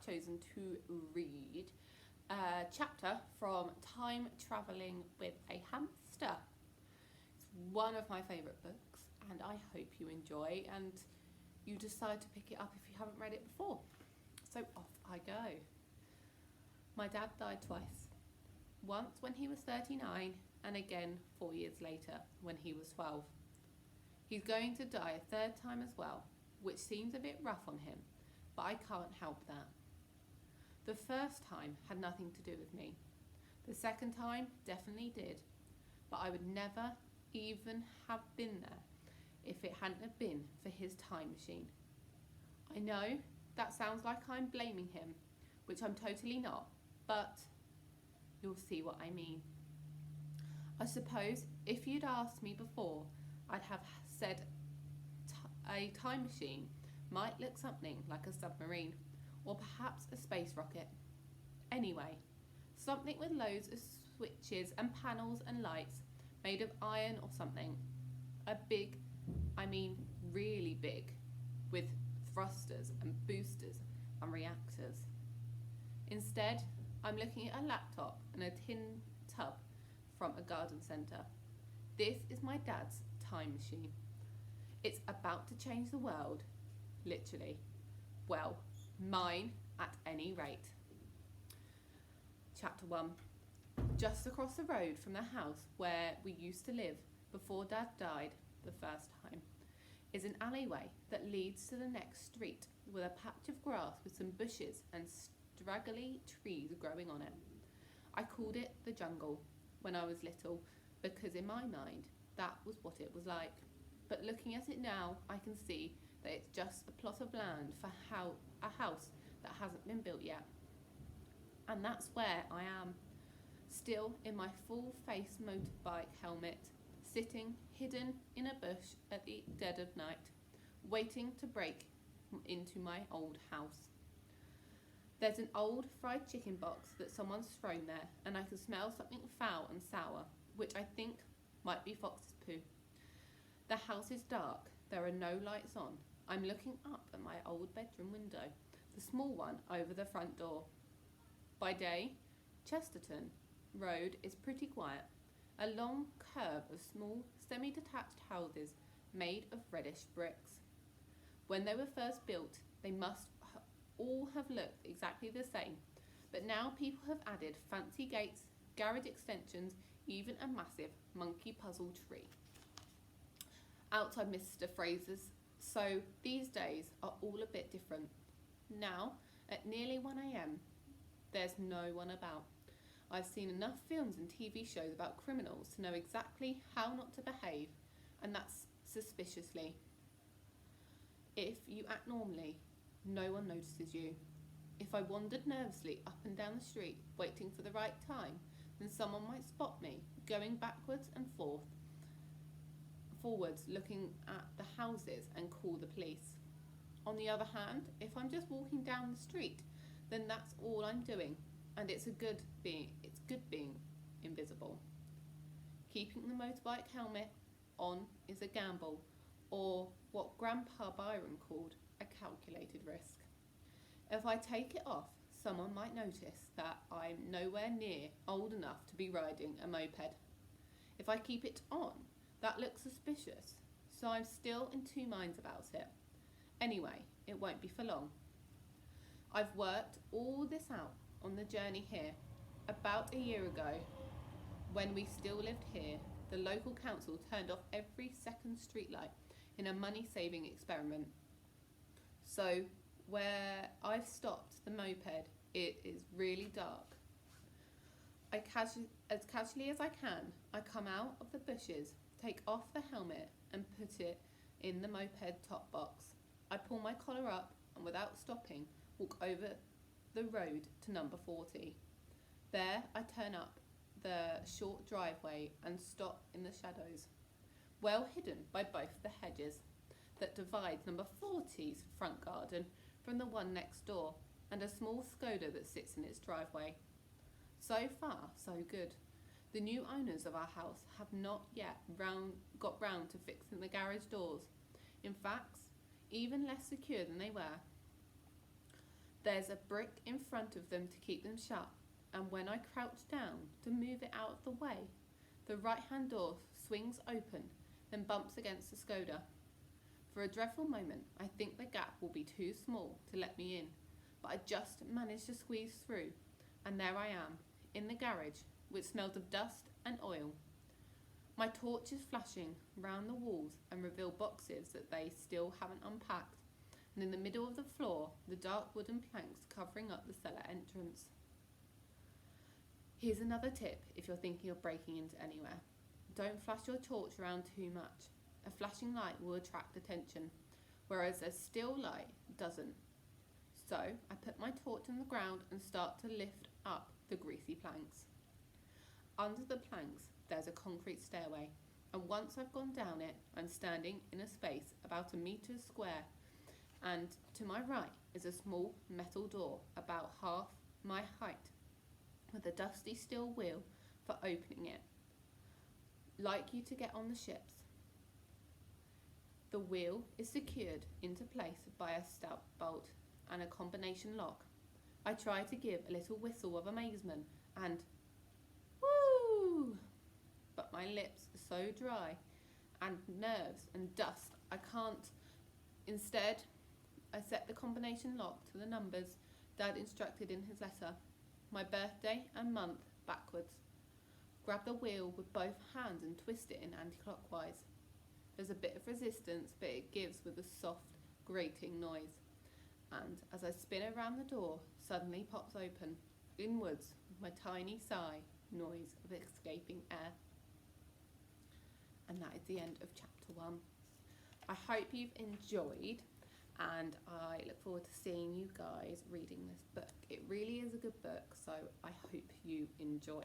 chosen to read a chapter from Time Travelling with a Hamster. It's one of my favourite books, and I hope you enjoy and you decide to pick it up if you haven't read it before. So off I go. My dad died twice. Once when he was 39, and again 4 years later when he was 12. He's going to die a third time as well, which seems a bit rough on him, but I can't help that. The first time had nothing to do with me. The second time definitely did, but I would never even have been there if it hadn't have been for his time machine. I know that sounds like I'm blaming him, which I'm totally not, but you'll see what I mean. I suppose if you'd asked me before, I'd have said a time machine might look something like a submarine, or perhaps a space rocket. Anyway, something with loads of switches and panels and lights, made of iron or something. A big, I mean really big, with thrusters and boosters and reactors. Instead, I'm looking at a laptop and a tin tub from a garden centre. This is my dad's time machine. It's about to change the world, literally. Well, mine at any rate. Chapter 1. Just across the road from the house where we used to live before Dad died the first time is an alleyway that leads to the next street with a patch of grass with some bushes and straggly trees growing on it. I called it the jungle when I was little because in my mind that was what it was like. But looking at it now, I can see that it's just a plot of land for a house that hasn't been built yet. And that's where I am, still in my full face motorbike helmet, sitting hidden in a bush at the dead of night, waiting to break into my old house. There's an old fried chicken box that someone's thrown there, and I can smell something foul and sour, which I think might be Fox's poo. The house is dark, there are no lights on. I'm looking up at my old bedroom window, the small one over the front door. By day, Chesterton Road is pretty quiet, a long curve of small, semi-detached houses made of reddish bricks. When they were first built, they must all have looked exactly the same, but now people have added fancy gates, garage extensions, even a massive monkey puzzle tree outside Mr. Fraser's, so these days are all a bit different. Now, at nearly 1 a.m, there's no one about. I've seen enough films and TV shows about criminals to know exactly how not to behave, and that's suspiciously. If you act normally, no one notices you. If I wandered nervously up and down the street, waiting for the right time, then someone might spot me, going backwards and forwards, looking at the houses and call the police. On the other hand, if I'm just walking down the street, then that's all I'm doing, and it's good being invisible. Keeping the motorbike helmet on is a gamble, or what Grandpa Byron called a calculated risk. If I take it off, someone might notice that I'm nowhere near old enough to be riding a moped. If I keep it on, that looks suspicious, so I'm still in two minds about it. Anyway, it won't be for long. I've worked all this out on the journey here. About a year ago, when we still lived here, the local council turned off every second streetlight in a money-saving experiment. So where I've stopped the moped, it is really dark. As casually as I can, I come out of the bushes, take off the helmet and put it in the moped top box. I pull my collar up and without stopping, walk over the road to number 40. There I turn up the short driveway and stop in the shadows, well hidden by both the hedges that divide number 40's front garden from the one next door, and a small Skoda that sits in its driveway. So far, so good. The new owners of our house have not yet got round to fixing the garage doors. In fact, even less secure than they were. There's a brick in front of them to keep them shut, and when I crouch down to move it out of the way, the right-hand door swings open, then bumps against the Skoda. For a dreadful moment, I think the gap will be too small to let me in, but I just manage to squeeze through, and there I am, in the garage, which smells of dust and oil. My torch is flashing round the walls and reveal boxes that they still haven't unpacked, and in the middle of the floor, the dark wooden planks covering up the cellar entrance. Here's another tip if you're thinking of breaking into anywhere. Don't flash your torch around too much. A flashing light will attract attention, whereas a still light doesn't. So I put my torch on the ground and start to lift up the greasy planks. Under the planks, there's a concrete stairway, and once I've gone down it, I'm standing in a space about 1 metre square, and to my right is a small metal door about half my height, with a dusty steel wheel for opening it, like you to get on the ships. The wheel is secured into place by a stout bolt and a combination lock. I try to give a little whistle of amazement and woo! But my lips are so dry and nerves and dust I can't. Instead, I set the combination lock to the numbers Dad instructed in his letter, my birthday and month backwards. Grab the wheel with both hands and twist it in anti-clockwise. There's a bit of resistance, but it gives with a soft, grating noise. And as I spin around the door, suddenly pops open, inwards, with my tiny sigh, noise of escaping air. And that is the end of chapter 1. I hope you've enjoyed, and I look forward to seeing you guys reading this book. It really is a good book, so I hope you enjoy.